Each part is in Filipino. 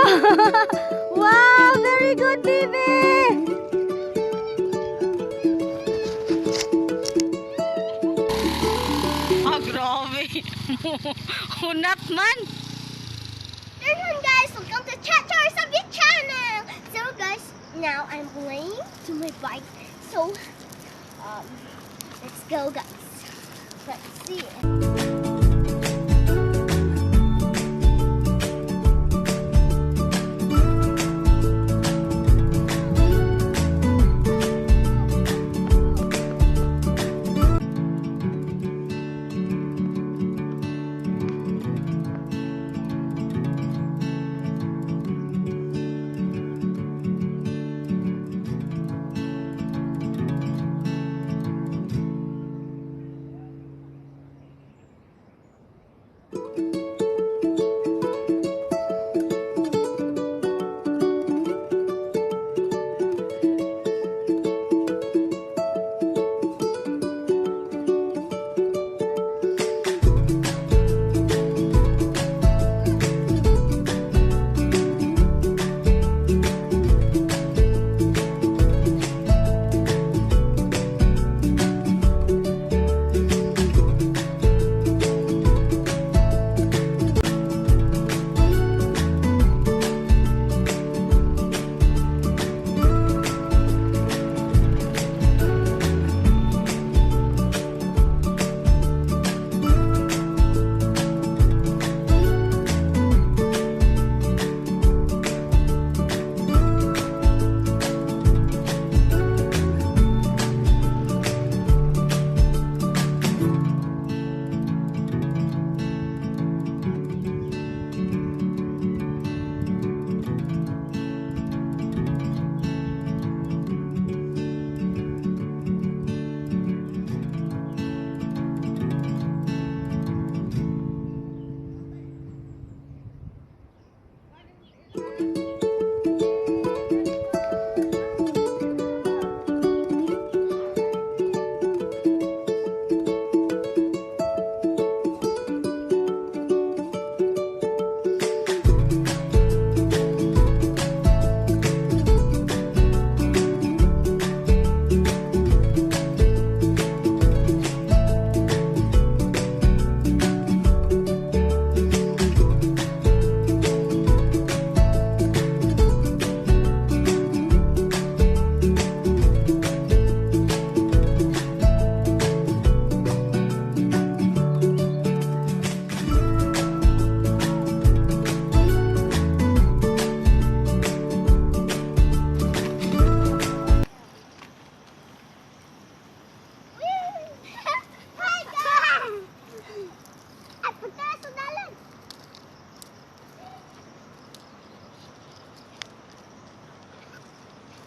Wow, very good, baby. Ah, grabe. Hunat man. Hello guys, welcome to Chacha Ursabia channel. So guys, now I'm going to my bike. So let's go guys. Let's see.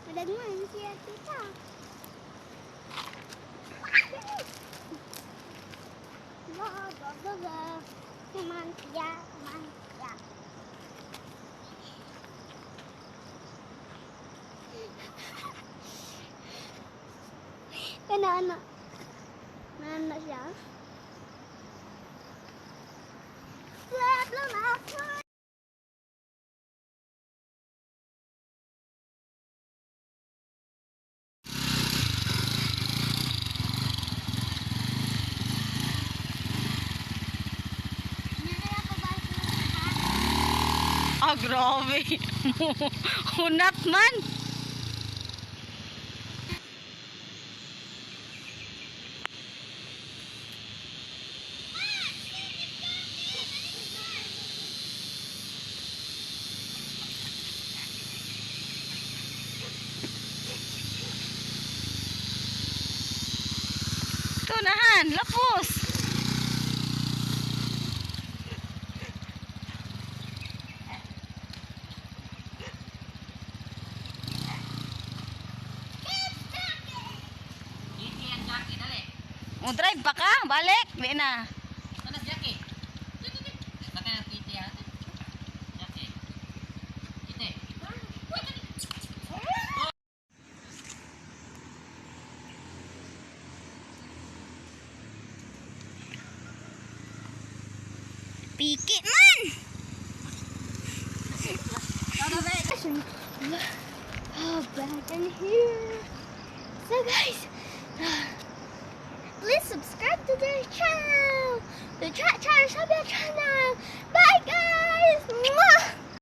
Madagman siya tita. Kuman siya. Ano siya? Ah, grabe. Hunat man. Tunahan, lapos. Drive pa ka, balik, di na. Mana Jackie? Pakai yang titi ya. Jackie. Titi. Pikit man. and back in here. So guys, please subscribe to the channel, the Chacha Ursabia channel. Bye guys.